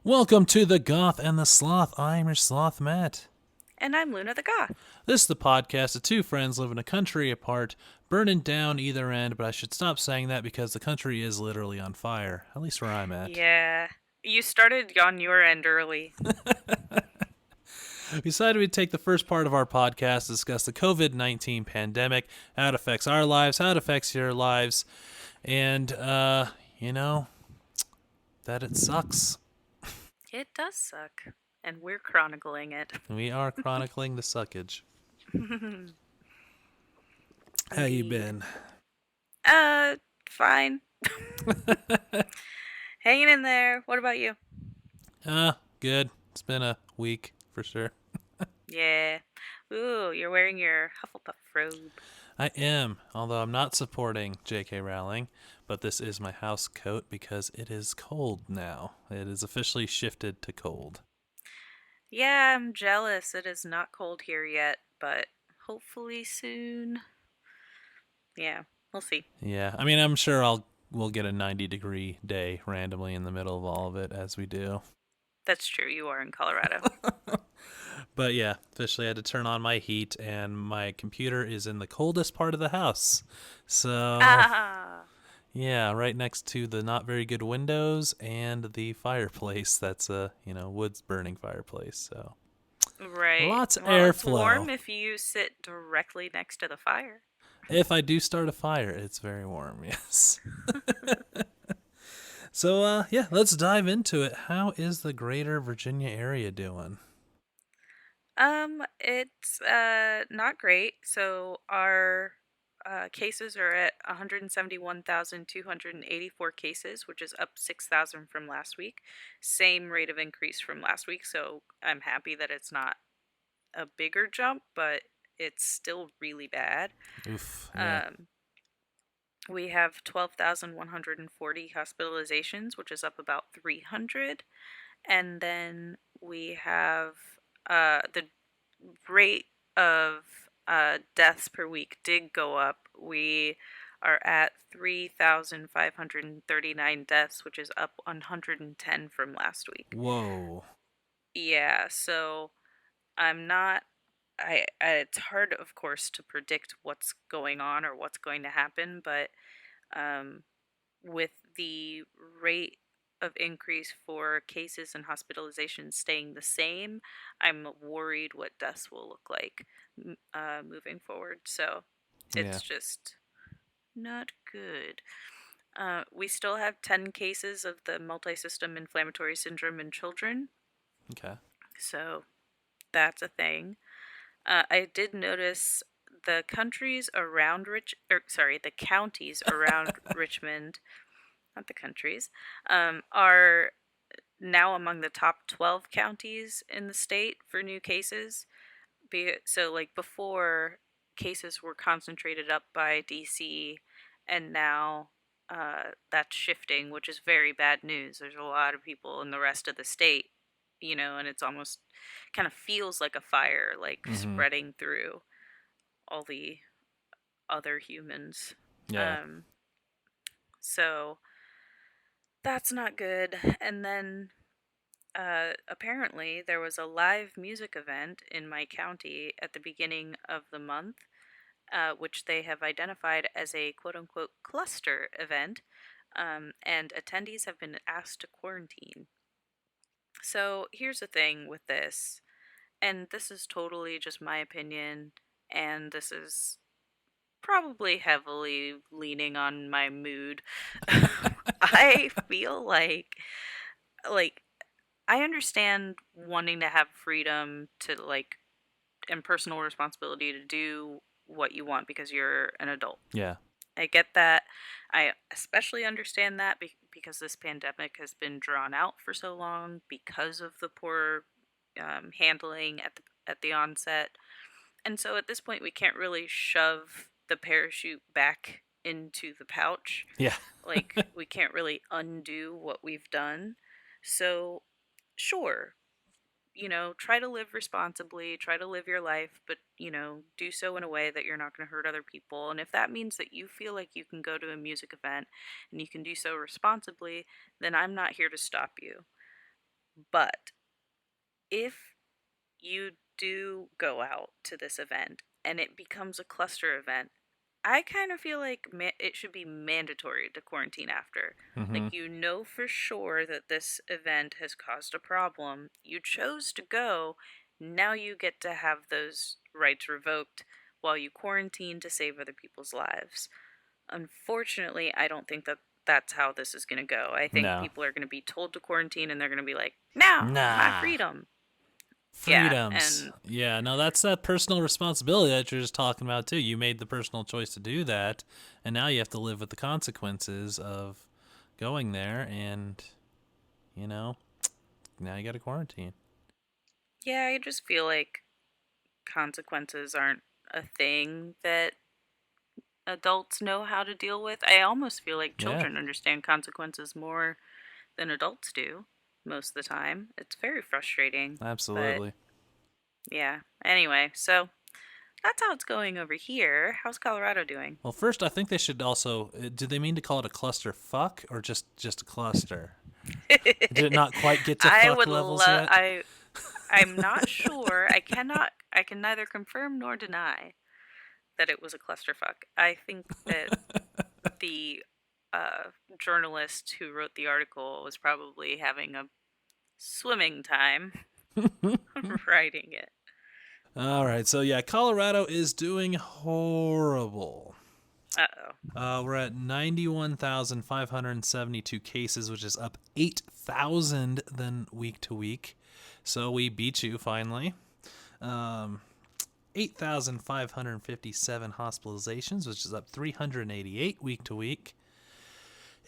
Welcome to the Goth and the Sloth. I'm your Sloth, Matt. And I'm Luna the Goth. This is the podcast of two friends living a country apart, burning down either end, but I should stop saying that because the country is literally on fire, at least where I'm at. Yeah. You started on your end early. We decided we'd take the first part of our podcast to discuss the COVID 19 pandemic, how it affects our lives, how it affects your lives, and, that it sucks. It does suck. And we're chronicling it. We are chronicling the suckage. How you Indeed. been? Uh, Fine. Hanging in there. What about you? Good. It's been a week for sure. Yeah. Ooh, you're wearing your Hufflepuff robe. I am, although I'm not supporting J.K. Rowling, but this is my house coat because it is cold now. It is officially shifted to cold. Yeah, I'm jealous. It is not cold here yet, but hopefully soon. Yeah, we'll see. Yeah, I mean, we'll get a 90-degree day randomly in the middle of all of it as we do. That's true. You are in Colorado. But yeah, officially I had to turn on my heat, and my computer is in the coldest part of the house. So Ah, yeah, right next to the not very good windows and the fireplace. That's a wood's burning fireplace. So right. lots of Well, it's airflow. warm if you sit directly next to the fire. If I do start a fire, it's very warm. Yes. So yeah, let's dive into it. How is the greater Virginia area doing? It's not great. So our cases are at 171,284 cases, which is up 6,000 from last week. Same rate of increase from last week, so I'm happy that it's not a bigger jump, but it's still really bad. Oof. Yeah. Um, we have 12,140 hospitalizations, which is up about 300. And then we have the rate of deaths per week did go up. We are at 3,539 deaths, which is up 110 from last week. Whoa. Yeah, so I'm not. It's hard, of course, to predict what's going on or what's going to happen, but um, with the rate of increase for cases and hospitalizations staying the same, I'm worried what deaths will look like moving forward. So Yeah. it's just not good. We still have 10 cases of the multisystem inflammatory syndrome in children, Okay. so that's a thing. I did notice the countries around the counties around Richmond, not the countries, are now among the top 12 counties in the state for new cases. So, like before, cases were concentrated up by DC, and now that's shifting, which is very bad news. There's a lot of people in the rest of the state, and it's almost kind of feels like a fire, like Mm-hmm. spreading through all the other humans. Yeah. Um, so that's not good. And then apparently, there was a live music event in my county at the beginning of the month, which they have identified as a quote unquote cluster event, and attendees have been asked to quarantine. So here's the thing with this, and this is totally just my opinion, and this is probably heavily leaning on my mood. I feel like I understand wanting to have freedom to and personal responsibility to do what you want because you're an adult. Yeah. I get that. I especially understand that because this pandemic has been drawn out for so long because of the poor handling at the onset. And so at this point, we can't really shove the parachute back into the pouch. Yeah. Like, we can't really undo what we've done. So, sure, try to live responsibly, try to live your life, but, do so in a way that you're not going to hurt other people. And if that means that you feel like you can go to a music event and you can do so responsibly, then I'm not here to stop you. But if you do go out to this event and it becomes a cluster event, I kind of feel like it should be mandatory to quarantine after. Like, Mm-hmm. you know for sure that this event has caused a problem. You chose to go. Now you get to have those rights revoked while you quarantine to save other people's lives. Unfortunately, I don't think that that's how this is going to go. I think No. people are going to be told to quarantine and they're going to be like, no, my Nah. freedom. Yeah, Freedoms. and Yeah, no, that's that personal responsibility that you're just talking about too. You made the personal choice to do that, and now you have to live with the consequences of going there, and you know, now you got to quarantine. yeah, I just feel like consequences aren't a thing that adults know how to deal with. I almost feel like Yeah, children understand consequences more than adults do most of the time. It's very frustrating. But absolutely. yeah, anyway, so that's how it's going over here. How's Colorado doing? Well, first, I think they should also. Do they mean to call it a cluster fuck or just a cluster? Did it not quite get to I fuck would levels love yet? I'm not sure. I can neither confirm nor deny that it was a clusterfuck. I think that the journalist who wrote the article was probably having a swimming time writing it. All right, so yeah, Colorado is doing horrible. Uh oh. We're at 91,572 cases, which is up 8,000 than week to week. So we beat you finally. Um, 8,557 hospitalizations, which is up 388 week to week.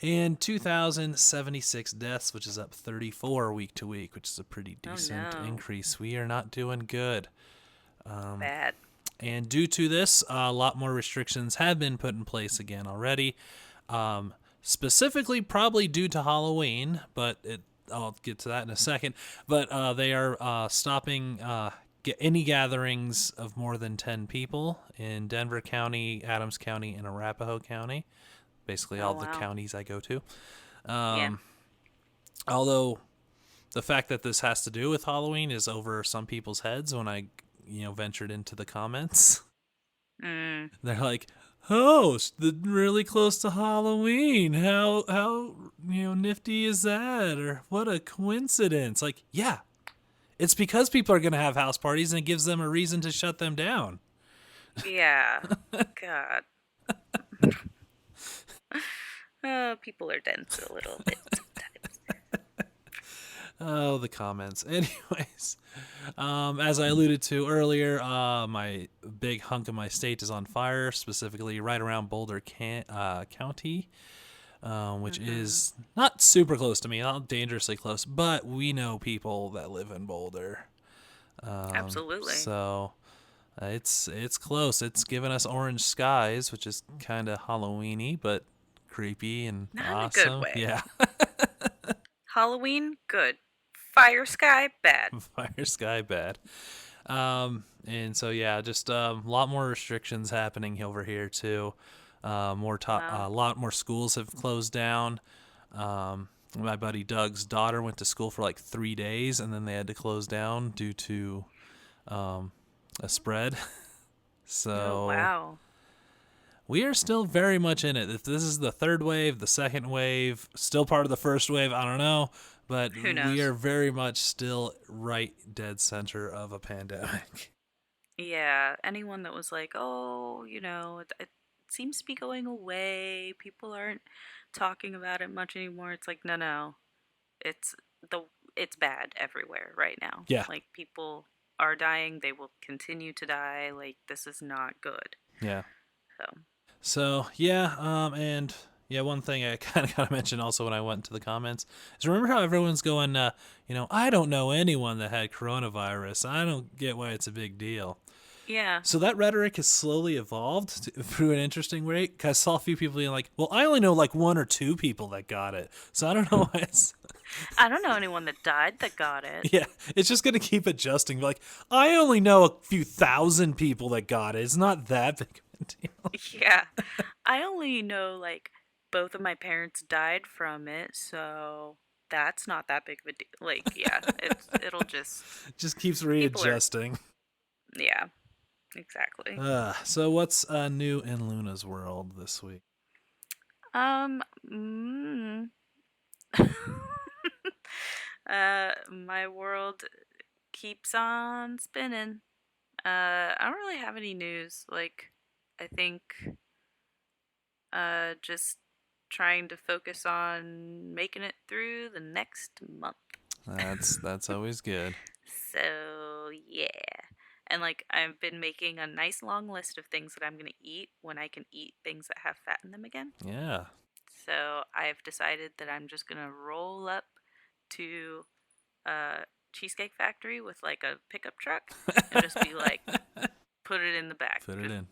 And 2,076 deaths, which is up 34 week to week, which is a pretty Oh decent no. increase. We are not doing good. Bad. And due to this, a lot more restrictions have been put in place again already. Specifically, probably due to Halloween, but I'll get to that in a second. But they are stopping any gatherings of more than 10 people in Denver County, Adams County, and Arapahoe County. Basically, Oh all the wow. counties I go to. Yeah. Although the fact that this has to do with Halloween is over some people's heads when I, ventured into the comments. Mm. They're like, "Oh, really close to Halloween. How nifty is that? Or what a coincidence!" Like, yeah, it's because people are gonna have house parties and it gives them a reason to shut them down. Yeah. God. People are dense a little bit sometimes. Oh, the comments. Anyways, as I alluded to earlier, my big hunk of my state is on fire, specifically right around Boulder County, which Mm-hmm. is not super close to me, not dangerously close, but we know people that live in Boulder. Absolutely. So it's close. It's given us orange skies, which is kind of Halloweeny, but creepy and Not in a good awesome. way. Yeah, Halloween, good. Fire sky, bad. fire sky bad. And so yeah, just a lot more restrictions happening over here too. Wow. A lot more schools have closed down. My buddy Doug's daughter went to school for like 3 days, and then they had to close down due to a spread. Oh, So wow. we are still very much in it. If this is the third wave, the second wave, still part of the first wave, I don't know. But Who we knows? are very much still right dead center of a pandemic. Yeah, anyone that was like, oh, it seems to be going away. People aren't talking about it much anymore. It's like, no, no. It's the it's bad everywhere right now. Yeah, Like, people are dying, they will continue to die. Like, this is not good. yeah. So, So yeah, and yeah, one thing I kind of got to mention also when I went to the comments is remember how everyone's going, I don't know anyone that had coronavirus. I don't get why it's a big deal. yeah. So that rhetoric has slowly evolved through an interesting way. Cause I saw a few people being like, "Well, I only know like one or two people that got it, so I don't know why it's." I don't know anyone that died that got it. Yeah, it's just gonna keep adjusting. Like, I only know a few thousand people that got it. It's not that big of a deal. Yeah. I only know, like, both of my parents died from it, so that's not that big of a deal. Like, yeah, it'll just Just keeps people are readjusting. yeah, exactly. So what's new in Luna's world this week? Um, mm, my world keeps on spinning. I don't really have any news. Like, I think just trying to focus on making it through the next month. That's always good. So, yeah. And like I've been making a nice long list of things that I'm going to eat when I can eat things that have fat in them again. Yeah. So, I've decided that I'm just going to roll up to a Cheesecake Factory with like a pickup truck and just be like, put it in the back. Put it Just in.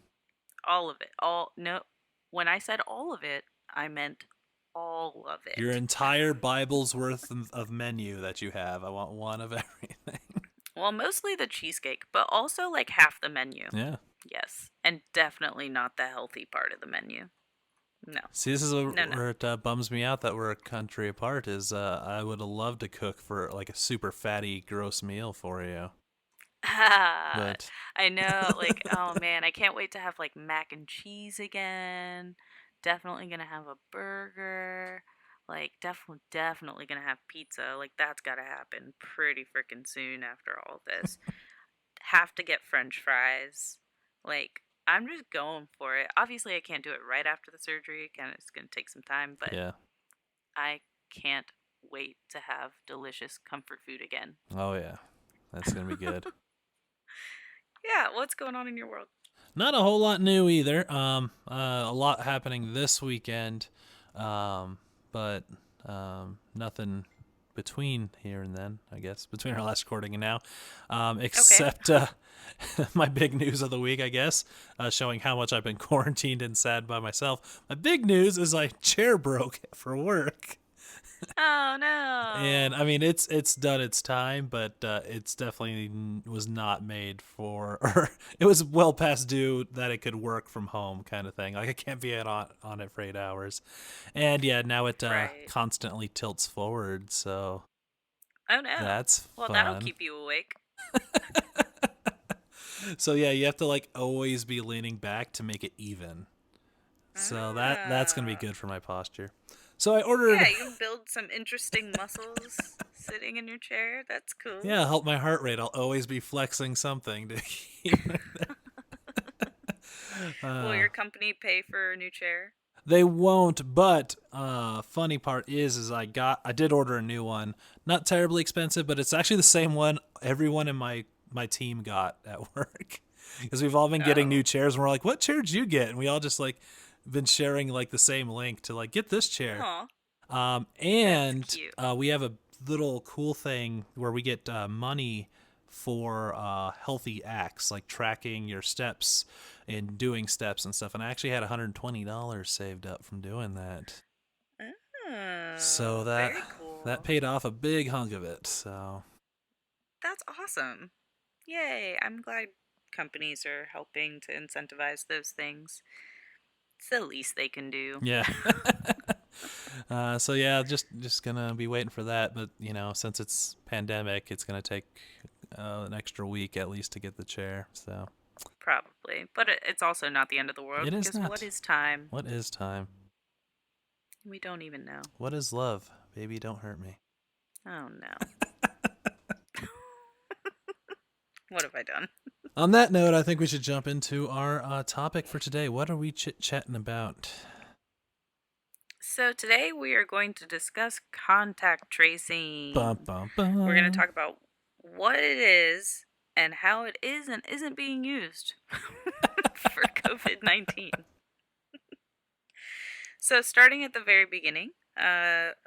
all of it. All, no, when I said all of it, I meant all of Your it. entire Bible's worth of menu that you have. I want one of everything. Well, mostly the cheesecake, but also like half the menu. Yeah. Yes. And definitely not the healthy part of the menu. No. See, this is No, no. where it bums me out that we're a country apart. Is I would have loved to cook for like a super fatty, gross meal for you, Ah, but I know. Like, oh man, I can't wait to have like mac and cheese again. Definitely gonna have a burger. Like, definitely gonna have pizza. Like, that's gotta happen pretty freaking soon after all this. Have to get French fries. Like, I'm just going for it. Obviously, I can't do it right after the surgery. Again, it's gonna take some time, but yeah. I can't wait to have delicious comfort food again. Oh yeah, that's gonna be good. Yeah, what's going on in your world? Not a whole lot new either. A lot happening this weekend, but nothing between here and then. I guess between our last recording and now, Okay. except my big news of the week, I guess, showing how much I've been quarantined and sad by myself. My big news is my chair broke for work. Oh And no. I mean, it's done its time, but it's definitely was not made for, or it was well past due that it could work from home, kind of thing. Like I can't be on it for 8 hours, and yeah, now it Right. constantly tilts forward, so Oh no. that's Well, that'll fun. keep you awake. So yeah, you have to like always be leaning back to make it even. So that's gonna be Ah. good for my posture. So I ordered, Yeah, you can build some interesting muscles sitting in your chair. That's cool. yeah, help my heart rate. I'll always be flexing something to keep. Will Uh, your company pay for a new chair? They won't, but funny part is I did order a new one. Not terribly expensive, but it's actually the same one everyone in my team got at work. Because we've all been getting new Oh. chairs and we're like, "What chair did you get?" And we all just like been sharing like the same link to like get this chair. Aw, that's And cute. we have a little cool thing where we get money for healthy acts, like tracking your steps and doing steps and stuff. And I actually had $120 saved up from doing that. So Oh, very that cool. paid off a big hunk of it. So That's awesome. Yay. I'm glad companies are helping to incentivize those things. It's the least they can do. yeah. So yeah, just gonna be waiting for that. But since it's pandemic, it's gonna take an extra week at least to get the chair. So Probably. But it's also not the end of the world it is because what not. is time? What is time? We don't even know. What is love? Baby, don't hurt me. Oh no. What have I done? On that note, I think we should jump into our topic for today. What are we chit chatting about? So today we are going to discuss contact Bum, tracing. bum, We're going to bum. talk about what it is and how it is and isn't being used for COVID 19. So, starting at the very beginning,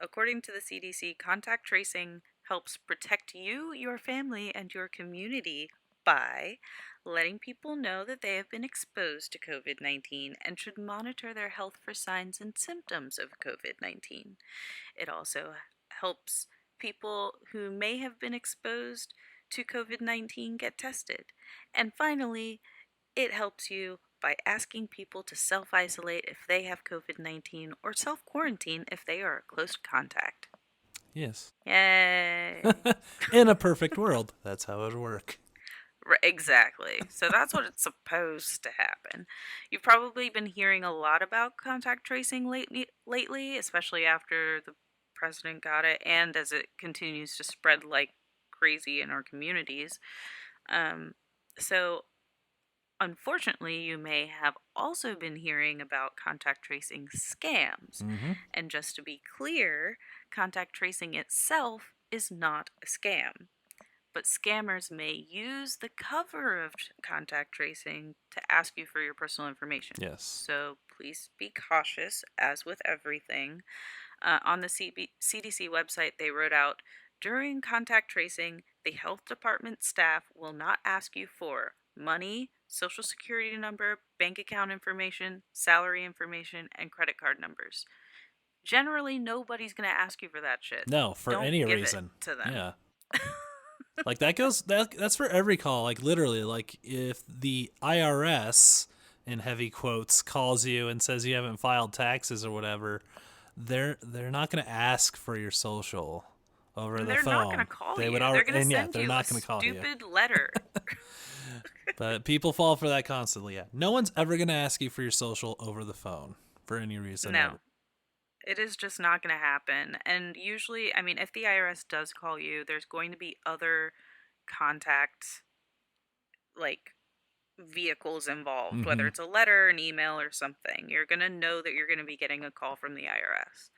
according to the CDC, contact tracing helps protect you, your family, and your community by letting people know that they have been exposed to COVID 19 and should monitor their health for signs and symptoms of COVID 19. It also helps people who may have been exposed to COVID 19 get tested. And finally, it helps you by asking people to self isolate if they have COVID 19 or self quarantine if they are a close contact. Yes. Yay! In a perfect world, that's how it would work. Exactly. So that's what it's supposed to happen. You've probably been hearing a lot about contact tracing lately, especially after the president got it and as it continues to spread like crazy in our communities. Um, so, unfortunately, you may have also been hearing about contact tracing scams. Mm-hmm. And just to be clear, contact tracing itself is not a scam, but scammers may use the cover of contact tracing to ask you for your personal information. Yes. So please be cautious, as with everything. On the CDC website, they wrote out, during contact tracing, the health department staff will not ask you for money, social security number, bank account information, salary information, and credit card numbers. Generally, nobody's going to ask you for that shit. No, for Don't any give it reason. to them. Yeah. Like that's for every call. Like literally, like if the IRS in heavy quotes calls you and says you haven't filed taxes or whatever, they're not going to ask for your social over And the they're not going to phone. call They would you. They're already, going to and yeah, send they're you a not going to call you. stupid letter. But people fall for that constantly. Yeah, no one's ever going to ask you for your social over the phone for any reason No, ever. it is just not going to happen. And usually, I mean, if the IRS does call you, there's going to be other contact, like, vehicles involved, whether Mm-hmm. it's a letter, an email, or something. You're going to know that you're going to be getting a call from the IRS.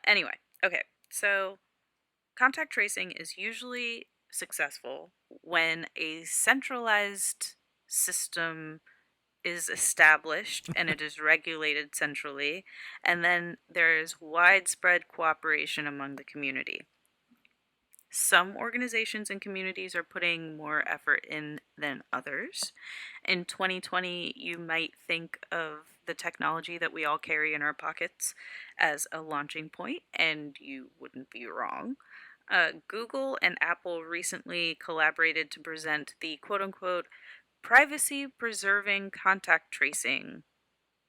Anyway, okay, so contact tracing is usually successful when a centralized system is established and it is regulated centrally, and then there is widespread cooperation among the community. Some organizations and communities are putting more effort in than others. In 2020, you might think of the technology that we all carry in our pockets as a launching point, and you wouldn't be wrong. Google and Apple recently collaborated to present the quote unquote privacy preserving contact tracing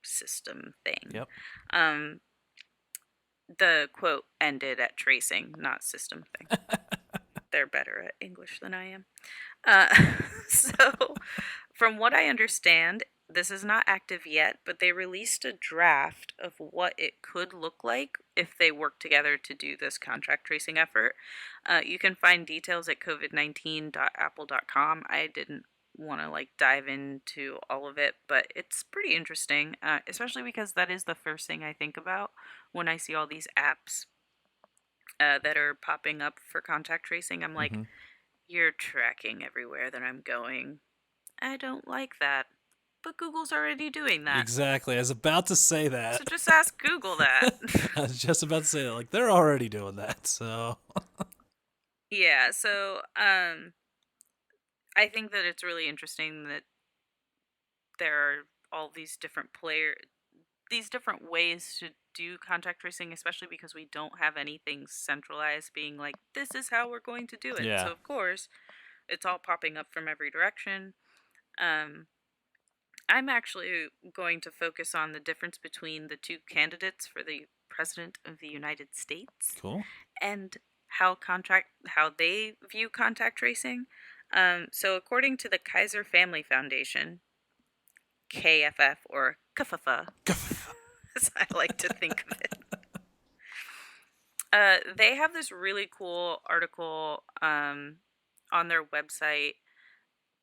system thing. Yep. Um, the quote ended at tracing, not system thing. They're better at English than I am. So, from what I understand, this is not active yet, but they released a draft of what it could look like if they work together to do this contract tracing effort. You can find details at covid19.apple.com. I didn't want to like dive into all of it, but it's pretty interesting, especially because that is the first thing I think about when I see all these apps that are popping up for contact tracing. I'm like, Mm-hmm. you're tracking everywhere that I'm going. I don't like that. But Google's already doing that. Exactly. I was about to say that. So just ask Google that. I was just about to say that. Like they're already doing that. So Yeah, so I think that it's really interesting that there are all these different ways to do contact tracing, especially because we don't have anything centralized being like, this is how we're going to do it. yeah. So of course, it's all popping up from every direction. Um, I'm actually going to focus on the difference between the two candidates for the President of the United States Cool. and how they view contact tracing. So according to the Kaiser Family Foundation, KFF or KFF, as I like to think of it, they have this really cool article on their website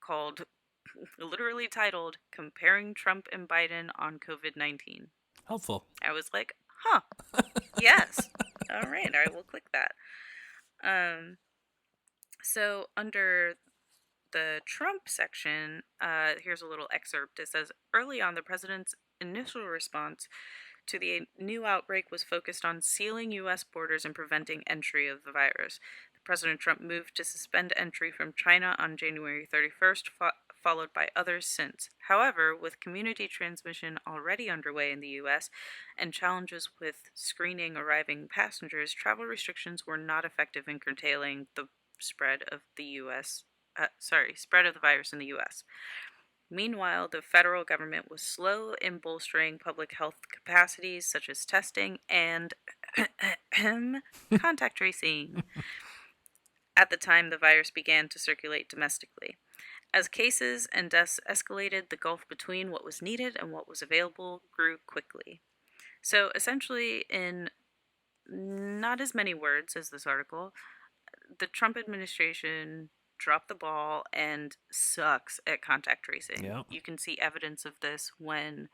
called, literally titled, Comparing Trump and Biden on COVID-19. Helpful. I was like, huh, yes. All right, I will click that. Um, so under the Trump section, here's a little excerpt. It says, early on, the president's initial response to the new outbreak was focused on sealing U.S. borders and preventing entry of the virus. President Trump moved to suspend entry from China on January 31st, followed by others since. However, with community transmission already underway in the U.S. and challenges with screening arriving passengers, travel restrictions were not effective in curtailing the spread of the spread of the virus in the U.S. Meanwhile, the federal government was slow in bolstering public health capacities such as testing and contact tracing. At the time, the virus began to circulate domestically. As cases and deaths escalated, the gulf between what was needed and what was available grew quickly. So, essentially, in not as many words as this article, the Trump administration dropped the ball and sucks at contact tracing. Yep. You can see evidence of this when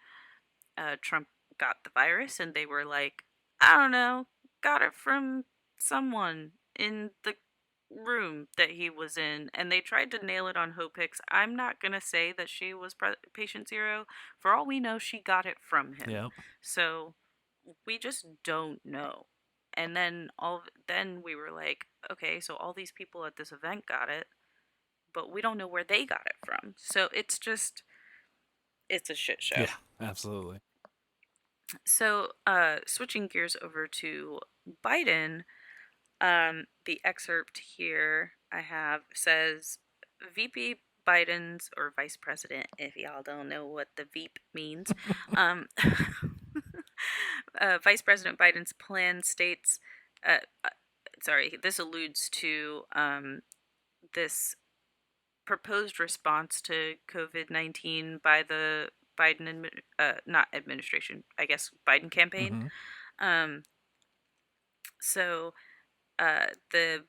Trump got the virus and they were like, I don't know, got it from someone in the room that he was in, and they tried to nail it on Hope Hicks. I'm not gonna say that she was patient zero. For all we know, she got it from him. Yep. So we just don't know. And then we were like, okay, so all these people at this event got it, but we don't know where they got it from. So it's a shit show. Yeah, absolutely. So, switching gears over to Biden, the excerpt here I have says VP Biden's, or Vice President, if y'all don't know what the VP means, um, Vice President Biden's plan states, uh, uh, sorry, this alludes to this proposed response to COVID-19 by the Biden, not administration, I guess Biden campaign. Mm-hmm. Um, so the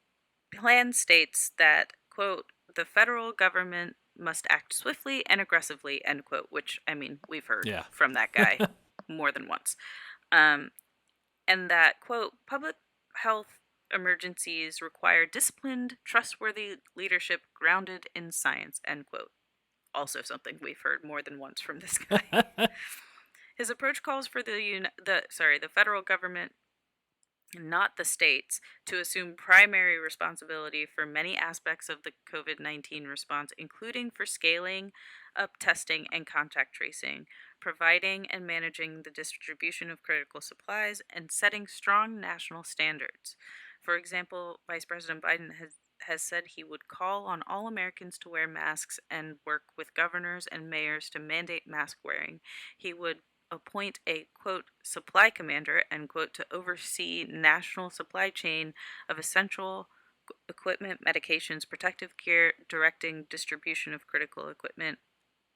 plan states that, quote, the federal government must act swiftly and aggressively, end quote, which, I mean, we've heard Yeah. from that guy more than once. And that, quote, public health emergencies require disciplined, trustworthy leadership grounded in science, end quote. Also something we've heard more than once from this guy. His approach calls for the federal government, not the states, to assume primary responsibility for many aspects of the COVID-19 response, including for scaling up testing and contact tracing, providing and managing the distribution of critical supplies, and setting strong national standards. For example, Vice President Biden has said he would call on all Americans to wear masks and work with governors and mayors to mandate mask wearing. He would appoint a, quote, supply commander, end quote, to oversee national supply chain of essential equipment, medications, protective gear, directing distribution of critical equipment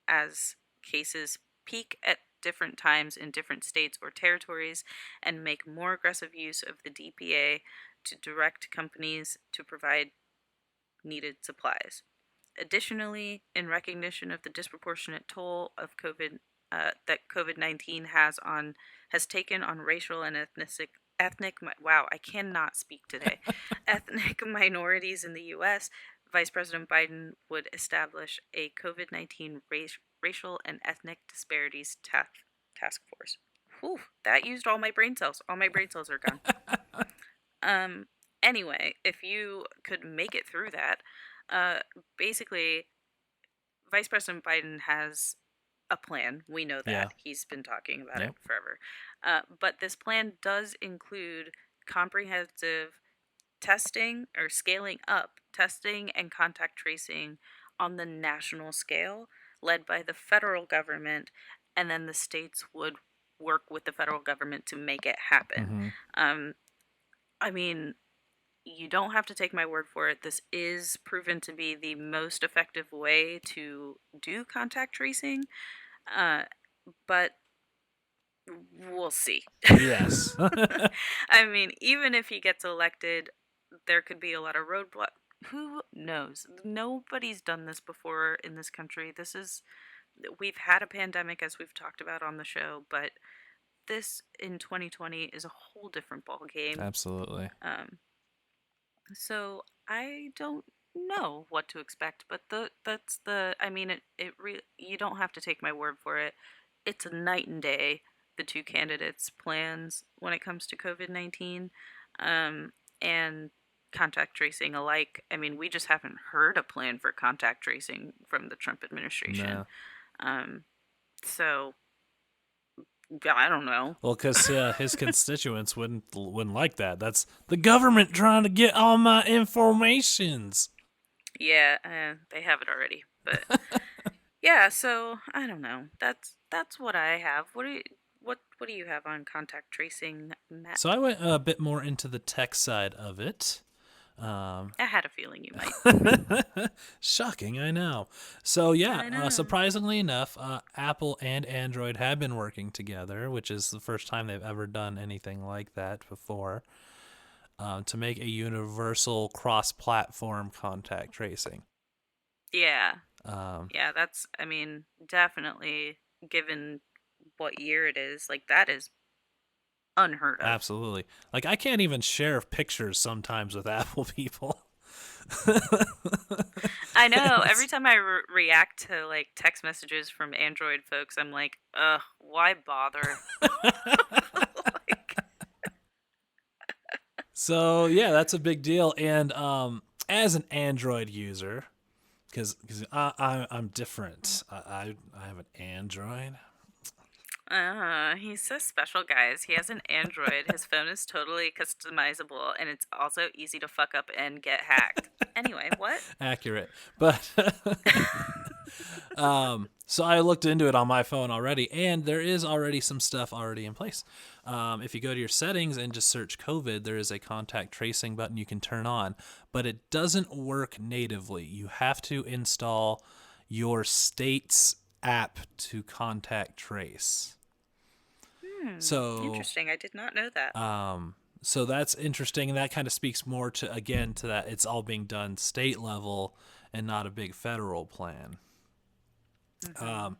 as cases peak at different times in different states or territories, and make more aggressive use of the DPA to direct companies to provide needed supplies. Additionally, in recognition of the disproportionate toll of that COVID-19 has taken on racial and wow, I cannot speak today, ethnic minorities in the U.S., Vice President Biden would establish a COVID-19 racial and ethnic disparities task force. Whew, that used all my brain cells. All my brain cells are gone. Um, anyway, if you could make it through that, basically, Vice President Biden has a plan. We know that. Yeah. He's been talking about Yep. it forever. But this plan does include comprehensive testing, or scaling up testing and contact tracing on the national scale, led by the federal government, and then the states would work with the federal government to make it happen. Mm-hmm. I mean, you don't have to take my word for it. This is proven to be the most effective way to do contact tracing, but we'll see. Yes. I mean, even if he gets elected, there could be a lot of roadblock. Who knows? Nobody's done this before in this country. We've had a pandemic, as we've talked about on the show, but this in 2020 is a whole different ball game. Absolutely. So I don't know what to expect, but I mean, you don't have to take my word for it. It's a night and day, the two candidates' plans when it comes to COVID-19, and contact tracing alike. I mean, we just haven't heard a plan for contact tracing from the Trump administration. No. So I don't know. Well, because his constituents wouldn't like that. That's the government trying to get all my informations. Yeah, they have it already, but yeah. So I don't know. That's what I have. what do you have on contact tracing, Matt? So I went a bit more into the tech side of it. I had a feeling you might. Shocking, I know. So yeah, I know. surprisingly enough, Apple and Android have been working together, which is the first time they've ever done anything like that before, to make a universal cross-platform contact tracing. Yeah. Um, Yeah, that's, I mean, definitely given what year it is, like that is unheard of. Absolutely. Like I can't even share pictures sometimes with Apple people. I know. Every It's- time I react to like text messages from Android folks, I'm like, ugh, why bother? Like, so yeah, that's a big deal. And as an Android user, because I'm different. I have an Android. he's so special, guys. He has an Android. His phone is totally customizable, and it's also easy to fuck up and get hacked. Anyway, what? Accurate, but so I looked into it on my phone already, and there is already some stuff already in place. If you go to your settings and just search COVID, there is a contact tracing button you can turn on, but it doesn't work natively. You have to install your state's app to contact trace. So, Interesting. I did not know that. so that's interesting, and that kind of speaks more to again to that it's all being done state level and not a big federal plan. Mm-hmm.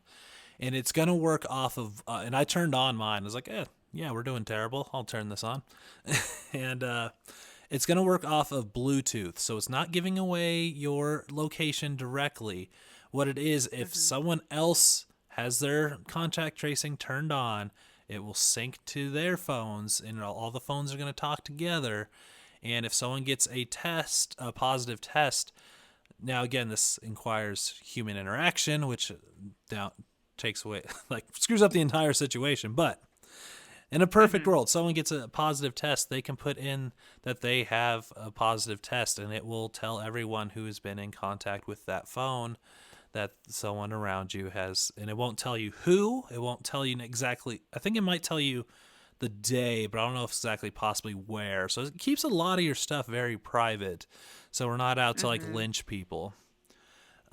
And it's gonna work off of. And I turned on mine. I was like, yeah, we're doing terrible. I'll turn this on, and it's gonna work off of Bluetooth. So it's not giving away your location directly. What it is, if Mm-hmm. someone else has their contact tracing turned on, it will sync to their phones, and all the phones are gonna talk together. And if someone gets a positive test, now again, this inquires human interaction, which down takes away, like screws up the entire situation. But in a perfect Mm-hmm. world, someone gets a positive test, they can put in that they have a positive test, and it will tell everyone who has been in contact with that phone that someone around you has, and it won't tell you who, it won't tell you exactly. I think it might tell you the day, but I don't know if exactly possibly where. So it keeps a lot of your stuff very private. So we're not out to like Mm-hmm. lynch people.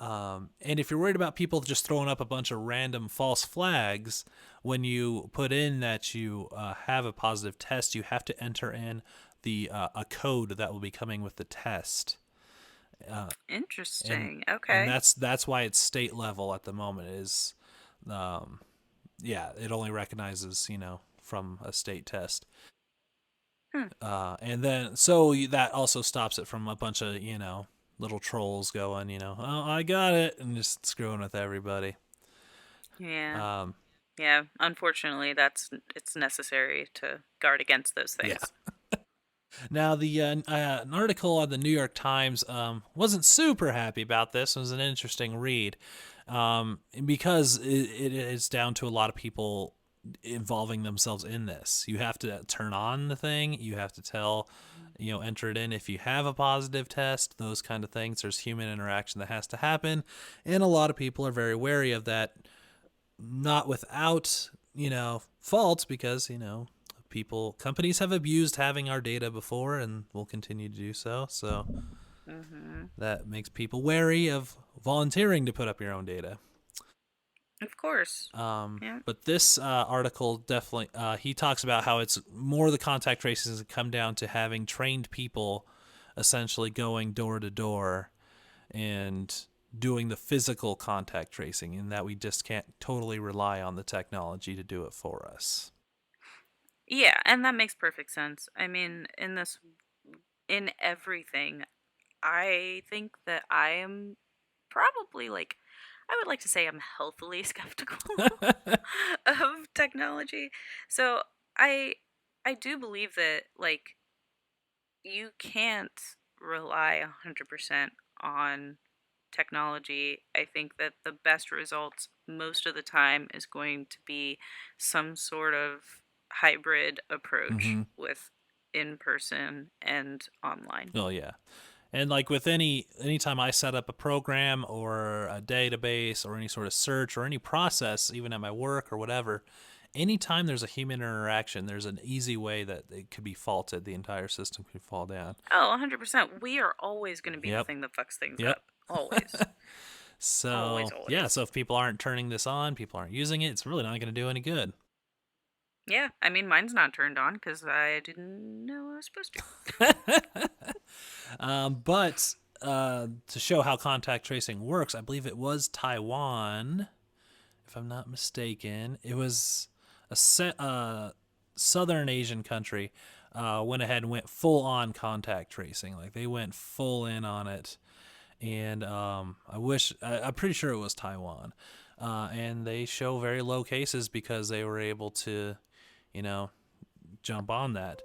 And if you're worried about people just throwing up a bunch of random false flags, when you put in that you have a positive test, you have to enter in the a code that will be coming with the test. and Interesting. and Okay. that's why it's state level at the moment. Is yeah, it only recognizes from a state test. Hmm. And then so that also stops it from a bunch of little trolls going, oh, I got it, and just screwing with everybody. Yeah. Um, Yeah. Unfortunately, it's necessary to guard against those yeah. things. Now the an article on the New York Times wasn't super happy about this. It was an interesting read because it is down to a lot of people involving themselves in this. You have to turn on the thing. You have to tell, enter it in if you have a positive test. Those kind of things. There's human interaction that has to happen, and a lot of people are very wary of that. Not without fault, because companies have abused having our data before and will continue to do so. So Mm-hmm. that makes people wary of volunteering to put up your own data. Of course. Yeah. But this article definitely, he talks about how it's more the contact traces that come down to having trained people essentially going door to door and doing the physical contact tracing, and that we just can't totally rely on the technology to do it for us. Yeah, and that makes perfect sense. I mean, in everything, I think that I am probably like, I would like to say I'm healthily skeptical of technology. So I I do believe that like you can't rely 100% on technology. I think that the best results most of the time is going to be some sort of hybrid approach Mm-hmm. with in person and online. Oh yeah. And like with anytime I set up a program or a database or any sort of search or any process, even at my work or whatever, anytime there's a human interaction, there's an easy way that it could be faulted. The entire system could fall down. Oh, 100%. We are always going to be the Yep. thing that fucks things Yep. up. Always. Always, So, yeah, always. so if people aren't turning this on, people aren't using it, it's really not going to do any good. Yeah, I mean, mine's not turned on because I didn't know I was supposed to. But to show how contact tracing works, I believe it was Taiwan, if I'm not mistaken. It was a southern Asian country went ahead and went full on contact tracing. Like they went full in on it. And I'm pretty sure it was Taiwan. And they show very low cases because they were able to, you know, jump on that.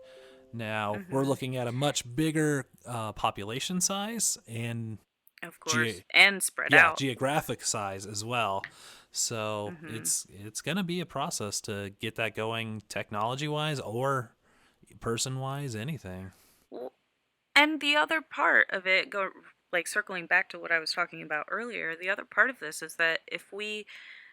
Now we're Hmm. looking at a much bigger population size and Of course. And spread yeah, out. geographic size as well. So Hmm. it's gonna be a process to get that going technology wise or person wise, anything. Well, and the other part of it, like circling back to what I was talking about earlier, the other part of this is that if we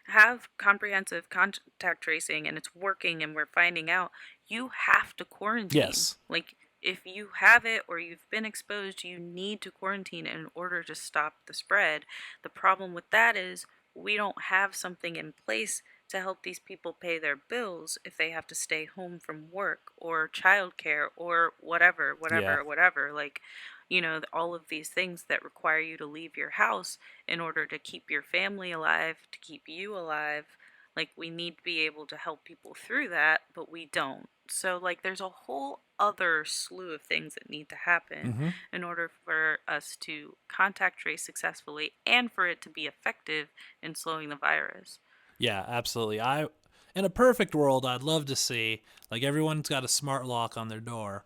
have comprehensive contact tracing and it's working and we're finding out, you have to quarantine. Yes. Like, if you have it or you've been exposed, you need to quarantine in order to stop the spread. The problem with that is we don't have something in place to help these people pay their bills if they have to stay home from work or childcare or whatever, Yeah. whatever, whatever. Like, all of these things that require you to leave your house in order to keep your family alive, to keep you alive. Like, we need to be able to help people through that, but we don't. So, like, there's a whole other slew of things that need to happen Mm-hmm. in order for us to contact trace successfully and for it to be effective in slowing the virus. Yeah, absolutely. In a perfect world, I'd love to see like everyone's got a smart lock on their door,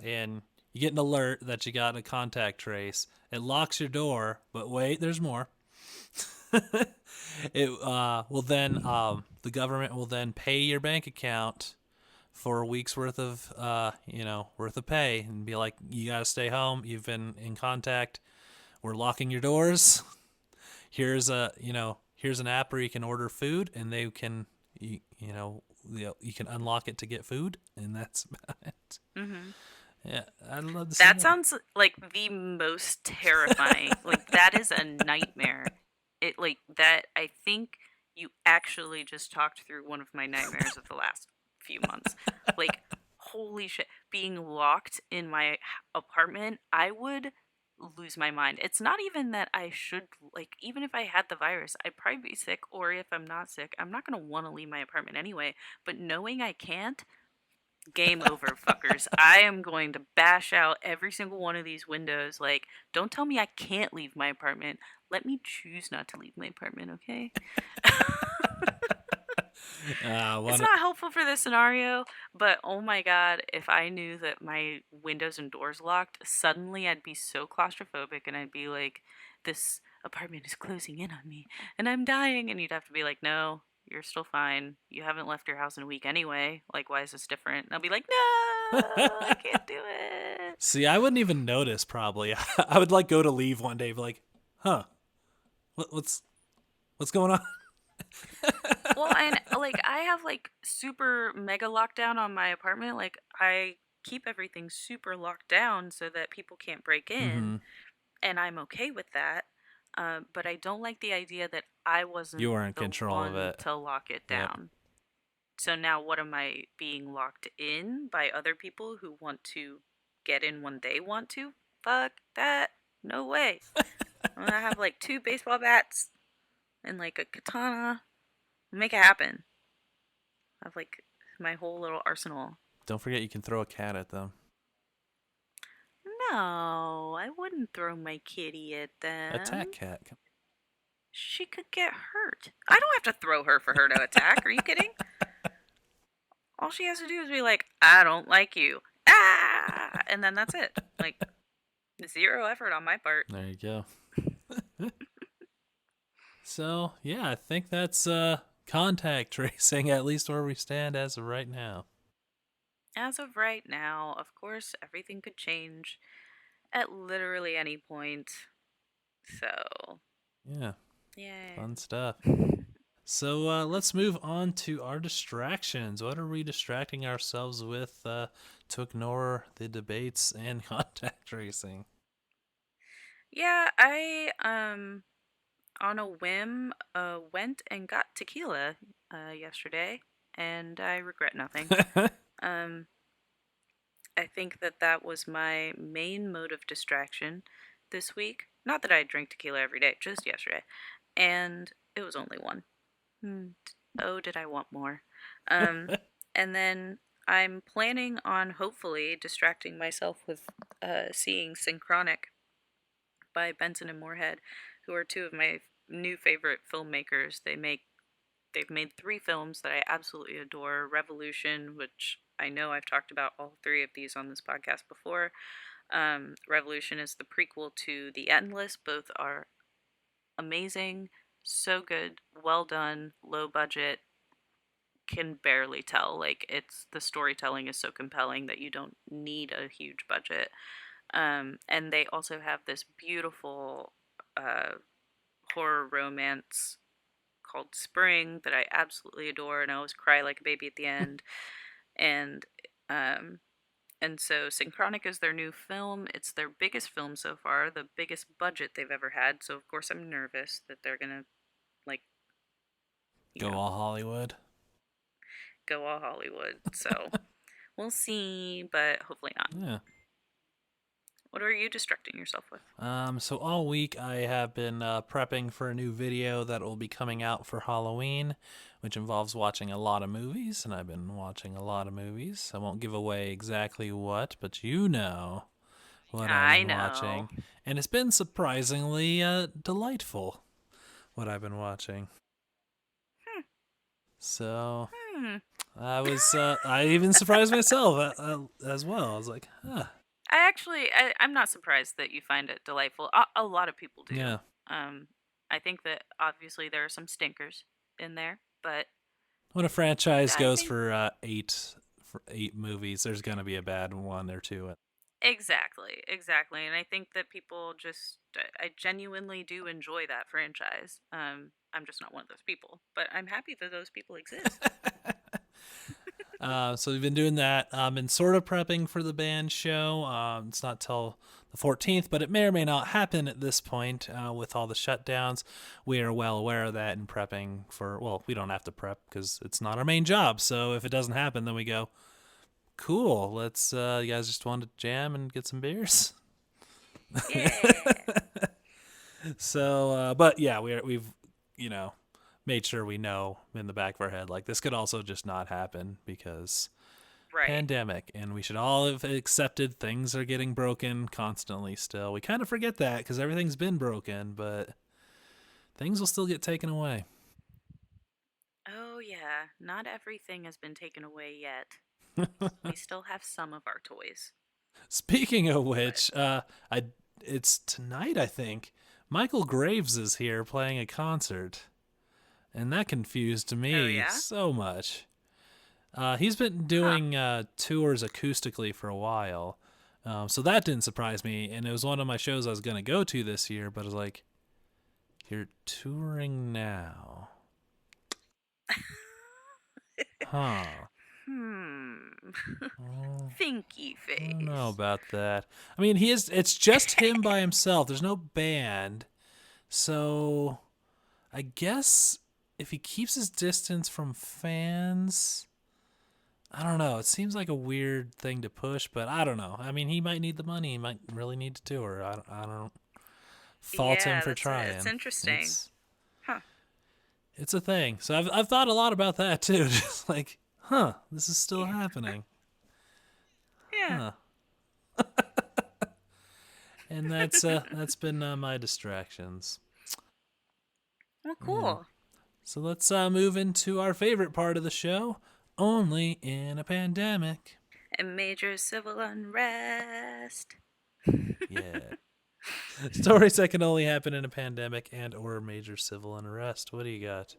and you get an alert that you got a contact trace. It locks your door, but wait, there's more. It will then the government will then pay your bank account for a week's worth of worth of pay and be like, you got to stay home. You've been in contact. We're locking your doors. Here's an app where you can order food and they can you can unlock it to get food, and that's about it. Hmm. Yeah, I'd love to see That that. sounds like the most terrifying. Like, that is a nightmare. It, like, that, I think you actually just talked through one of my nightmares of the last few months. Like, holy shit. Being locked in my apartment, I would lose my mind. It's not even that I should, like, even if I had the virus, I'd probably be sick, or if I'm not sick, I'm not going to want to leave my apartment anyway. But knowing I can't, game over, fuckers. I am going to bash out every single one of these windows. Like, don't tell me I can't leave my apartment. Let me choose not to leave my apartment, okay? It's One. not helpful for this scenario, but oh my god, if I knew that my windows and doors locked, suddenly I'd be so claustrophobic and I'd be like, this apartment is closing in on me and I'm dying. And you'd have to be like, no, you're still fine. You haven't left your house in a week anyway. Like, why is this different? And I'll be like, no, I can't do it. See, I wouldn't even notice. Probably, I would like go to leave one day, be like, huh, what's going on? Well, and like, I have like super mega lockdown on my apartment. Like, I keep everything super locked down so that people can't break in, Mm-hmm. and I'm okay with that. But I don't like the idea that I You wasn't were in the control of one it. to lock it Yep. down. So now what am I being locked in by other people who want to get in when they want to? Fuck that. No way. I'm gonna have like two baseball bats and like a katana. Make it happen. I have like my whole little arsenal. Don't forget you can throw a cat at them. No, I wouldn't throw my kitty at Attack them. cat. She could get hurt. I don't have to throw her for her to attack. Are you kidding? All she has to do is be like, I don't like you. Ah! And then that's it. Like, zero effort on my part. There you go. So yeah, I think that's contact tracing, at least where we stand as of right now. As of right now, of course, everything could change at literally any point. So, Yeah, yeah. fun stuff. So let's move on to our distractions. What are we distracting ourselves with to ignore the debates and contact tracing? Yeah, I on a whim went and got tequila yesterday, and I regret nothing. Um, I think that that was my main mode of distraction this week. Not that I drink tequila every day, just yesterday, and it was only one. Hmm. Oh, did I want more? Um, and then I'm planning on hopefully distracting myself with seeing Synchronic by Benson and Moorhead, who are two of my new favorite filmmakers. They've made three films that I absolutely adore. Revolution, which I know I've talked about all three of these on this podcast before. Revolution is the prequel to The Endless. Both are amazing, so good, well done, low budget, can barely tell. Like it's the storytelling is so compelling that you don't need a huge budget. And they also have this beautiful uh, horror romance called Spring that I absolutely adore, and I always cry like a baby at the end. And um, and so Synchronic is their new film. It's their biggest film so far, the biggest budget they've ever had. So of course I'm nervous that they're gonna like you Go know all Hollywood. go all Hollywood. So we'll see, but hopefully not. Yeah. What are you distracting yourself with? So all week I have been prepping for a new video that will be coming out for Halloween, which involves watching a lot of movies, and I've been watching a lot of movies. I won't give away exactly what, but you know what I've I been know. watching, and it's been surprisingly delightful what I've been watching. Hmm. So Hmm. I even surprised myself as well. I was like, huh, I'm not surprised that you find it delightful. A lot of people do. yeah. Um, I think that obviously there are some stinkers in there, but When a franchise I goes think for 8 movies, there's gonna be a bad one or two. exactly, and I think that people just I genuinely do enjoy that franchise. I'm just not one of those people, but I'm happy that those people exist. So we've been doing that. And sort of prepping for the band show. It's not till the 14th, but it may or may not happen at this point with all the shutdowns. We are well aware of that and prepping for. Well, we don't have to prep because it's not our main job. So if it doesn't happen, then we go, cool. Let's. You guys just want to jam and get some beers. Yeah. So, but yeah, we've you know made sure we know in the back of our head like this could also just not happen because Right. pandemic, and we should all have accepted things are getting broken constantly still. We kind of forget that because everything's been broken, but things will still get taken away. Oh yeah, not everything has been taken away yet. We still have some of our toys, Speaking of but which, I it's tonight I think. Michael Graves is here playing a concert, and that confused oh me yeah? so much. He's been Huh. doing tours acoustically for a while, so that didn't surprise me. And it was one of my shows I was gonna go to this year, but I was like, "You're touring now, huh?" Hmm. Well, Thinky I don't know face. about that. I mean, he is. It's just him by himself. There's no band, so I guess if he keeps his distance from fans, I don't know. It seems like a weird thing to push, but I don't know. I mean, he might need the money. He might really need to tour. I don't fault him Yeah, for it's trying. interesting. It's Huh. it's a thing. So I've thought a lot about that too. Just like, huh, this is still Yeah. happening. Yeah. Huh. And that's been my distractions. Well, Yeah. cool. So let's move into our favorite part of the show. Only in a pandemic. A major civil unrest. Yeah. Stories that can only happen in a pandemic and or major civil unrest. What do you got?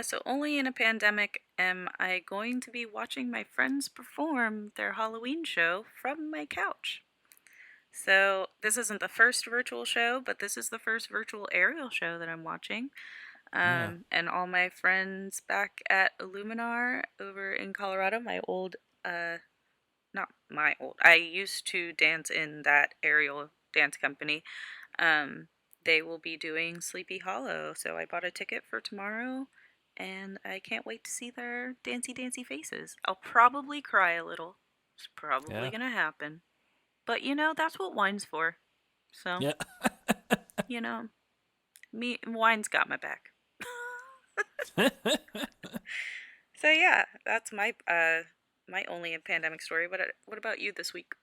So only in a pandemic am I going to be watching my friends perform their Halloween show from my couch. So this isn't the first virtual show, but this is the first virtual aerial show that I'm watching. Yeah. And all my friends back at Illuminar over in Colorado, my old, uh, not my old, I used to dance in that aerial dance company. Um, they will be doing Sleepy Hollow, so I bought a ticket for tomorrow, and I can't wait to see their dancey dancey faces. I'll probably cry a little. It's probably Yeah. gonna happen. But that's what wine's for. So, Yeah. you know, wine's got my back. So yeah, that's my only pandemic story. What about you this week?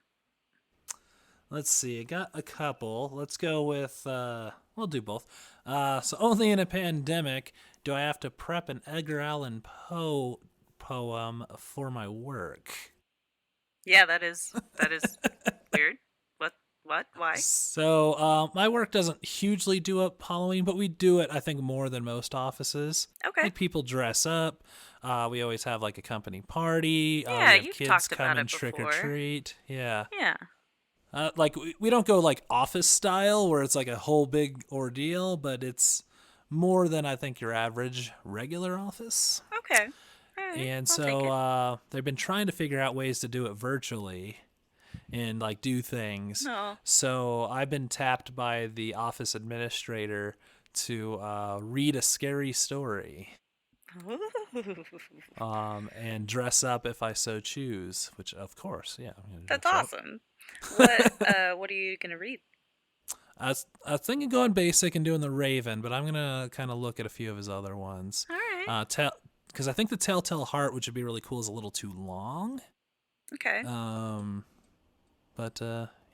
Let's see. I got a couple. Let's go with. We'll do both. So only in a pandemic do I have to prep an Edgar Allan Poe poem for my work. Yeah, that is weird. What why? So my work doesn't hugely do up Halloween, but we do it. I think more than most offices. Okay. Like people dress up. We always have like a company party. Yeah, We have you've kids talked come about and it trick or before. treat. Yeah. Yeah. Like we don't go like office style where it's like a whole big ordeal, but it's more than I think your average regular office. Okay. All right. And I'll take so it. they've been trying to figure out ways to do it virtually and like do things. No. So I've been tapped by the office administrator to read a scary story and dress up if I so choose, which of course, yeah, I'm gonna That's dress up. awesome. What are you gonna read? I was thinking going basic and doing the Raven, but I'm gonna kind of look at a few of his other ones. All right. Tell because I think the Telltale Heart, which would be really cool, is a little too long. Okay. Um, but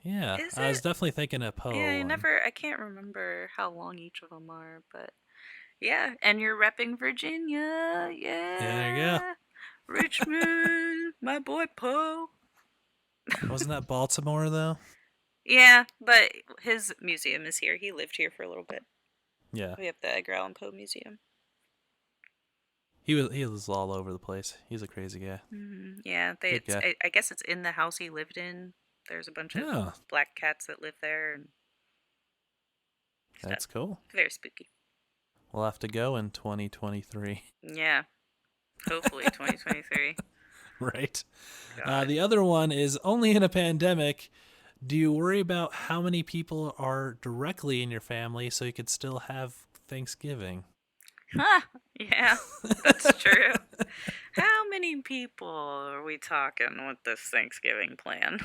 yeah, Is I was it? definitely thinking a Yeah, Poe one. I can't remember how long each of them are, but yeah, and you're repping Virginia. Yeah, there you go. Yeah. Richmond, my boy Poe. Wasn't that Baltimore though? Yeah, but his museum is here. He lived here for a little bit. Yeah, We have the Edgar Allan Poe Museum. he was all over the place. He's a crazy guy. Yeah, Good guy. I guess it's in the house he lived in. There's a bunch of Yeah, black cats that live there and stuff. that's cool. Very spooky. We'll have to go in 2023. Yeah, hopefully 2023. Right. God. The other one is only in a pandemic. Do you worry about how many people are directly in your family so you could still have Thanksgiving? Huh. Yeah, that's true. How many people are we talking with this Thanksgiving plan?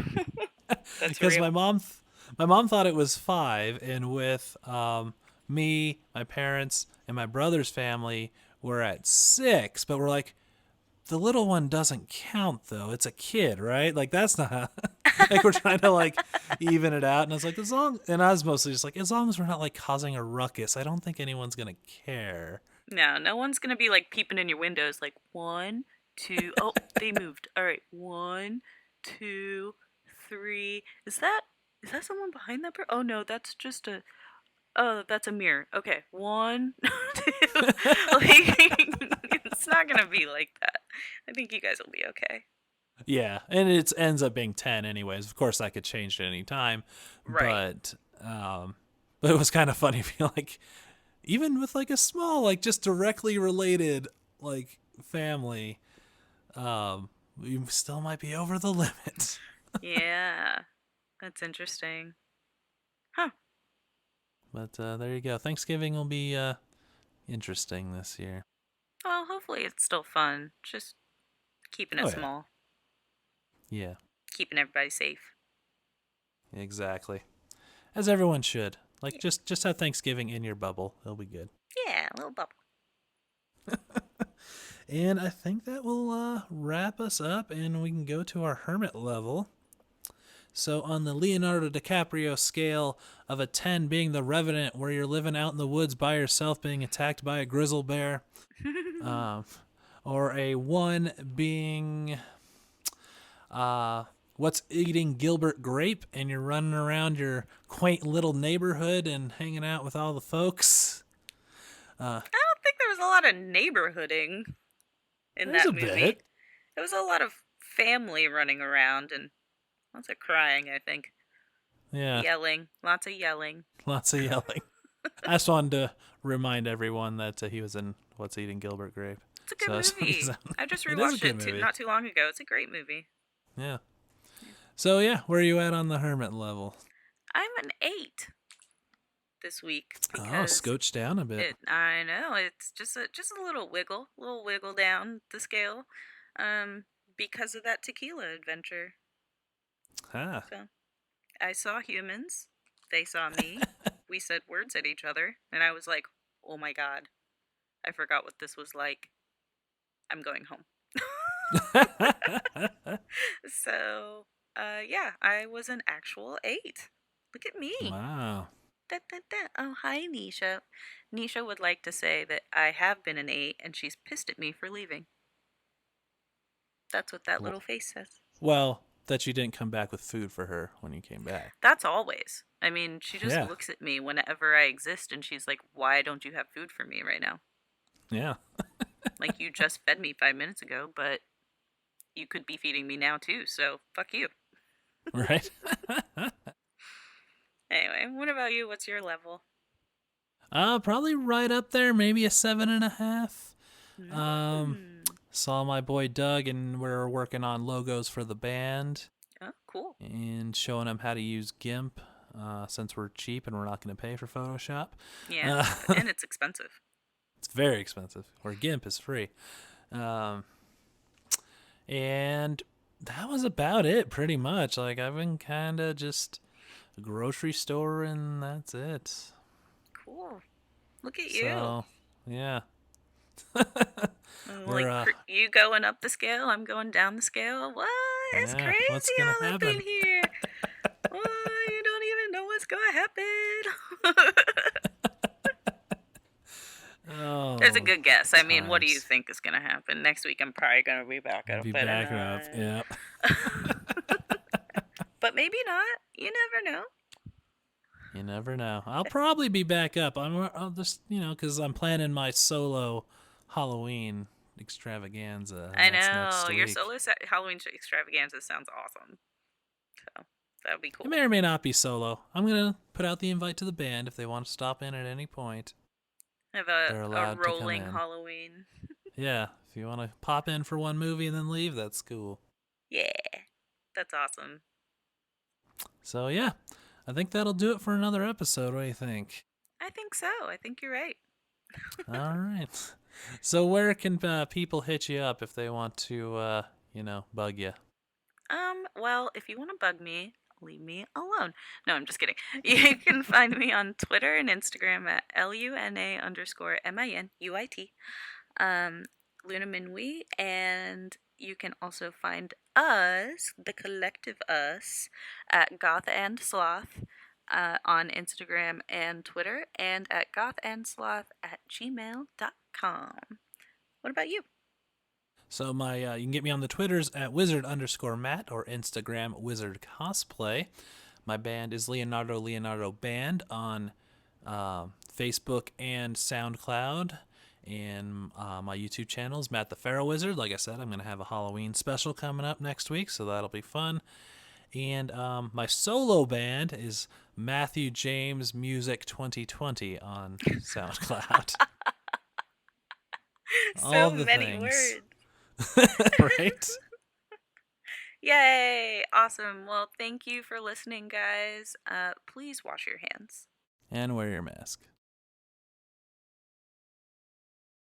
That's Because real. my mom thought it was five, and with me, my parents, and my brother's family, we're at six. But we're like, the little one doesn't count though. It's a kid, right? Like that's not like we're trying to like even it out. And I was like, and I was mostly just like, as long as we're not like causing a ruckus, I don't think anyone's gonna care. No, no one's gonna be like peeping in your windows like one, two. Oh, they moved. All right, one, two, three. Is that someone behind that? Oh no, that's just a. Oh, that's a mirror. Okay, one, two. Like, it's not gonna be like that. I think you guys will be okay. Yeah, and it ends up being 10 anyways. Of course, that could change at any time, Right. but but it was kind of funny. Feel like even with like a small, like just directly related like family, we still might be over the limit. Yeah, that's interesting. Huh. But there you go. Thanksgiving will be interesting this year. Well, hopefully it's still fun. Just keeping Oh it yeah, small, yeah, keeping everybody safe. exactly. As everyone should. Like just have Thanksgiving in your bubble. It'll be good. Yeah, a little bubble. And I think that will wrap us up, and we can go to our hermit level. So, on the Leonardo DiCaprio scale of a 10 being the Revenant, where you're living out in the woods by yourself being attacked by a grizzle bear, um, or a 1 being what's eating Gilbert Grape, and you're running around your quaint little neighborhood and hanging out with all the folks. I don't think there was a lot of neighborhooding in There's that a movie. bit. There was a lot of family running around and lots of crying, I think. Yeah, Yelling. Lots of yelling. lots of yelling. I just wanted to remind everyone that he was in What's Eating Gilbert Grape. It's a good So movie. I just it is a rewatched good it movie. not too long ago. It's a great movie. Yeah. So yeah, where are you at on the hermit level? I'm an 8 this week Oh, because scotch down a bit. I know it's just a little wiggle down the scale, um, because of that tequila adventure. Ah. So I saw humans, they saw me, we said words at each other, and I was like, oh my god, I forgot what this was like. I'm going home. So, yeah, I was an actual 8. Look at me. Wow. Da, da, da. Oh, hi, Nisha. Nisha would like to say that I have been an 8 and she's pissed at me for leaving. That's what that little face says. Well, that you didn't come back with food for her when you came back. That's always. I mean, she just Yeah. looks at me whenever I exist and she's like, why don't you have food for me right now? Yeah. Like, you just fed me 5 minutes ago, but you could be feeding me now too, so fuck you. Right. Anyway, what about you? What's your level? Probably right up there, maybe a 7.5. Um, Mm. saw my boy Doug, and we're working on logos for the band Oh, cool. and showing him how to use GIMP. Since we're cheap and we're not going to pay for Photoshop. Yeah, and it's expensive. It's very expensive. Where GIMP is free. Um, and that was about it, pretty much. Like I've been kind of just a grocery store, and that's it. Cool. Look at you. So, yeah. Like, We're you going up the scale, I'm going down the scale. What? It's yeah. What's crazy gonna all up in happen? here. Oh, you don't even know what's gonna happen. Oh, There's a good guess. I mean, what do you times. think is gonna happen? Next week I'm probably gonna be back at a Be better back up. nine. Yep. But maybe not. You never know. You never know. I'll probably be back up. I'll just because I'm planning my solo Halloween extravaganza. I That's next know. Your week. solo Halloween extravaganza sounds awesome. So, that would be It cool. may or may not be solo. I'm gonna put out the invite to the band if they want to stop in at any point. Have They're a allowed to come rolling in. Halloween. Yeah, if you want to pop in for one movie and then leave, that's cool. Yeah. That's awesome. So yeah, I think that'll do it for another episode. What do you think? I think so. I think you're right. All right. So where can people hit you up if they want to, bug you? Well, if you want to bug me, leave me alone. No, I'm just kidding. You can find me on Twitter and Instagram at LUNA_MINUIT, Luna Minui, and you can also find us, the collective us, at Goth and Sloth, on Instagram and Twitter, and at gothandsloth@gmail.com. What about you? So you can get me on the Twitters at wizard_Matt or Instagram wizard cosplay. My band is Leonardo Band on Facebook and SoundCloud. And my YouTube channel is Matt the Pharaoh Wizard. Like I said, I'm going to have a Halloween special coming up next week, so that'll be fun. And my solo band is Matthew James Music 2020 on SoundCloud. All So the many things. words. Right? Yay! Awesome. Well, thank you for listening, guys. Please wash your hands. And wear your mask.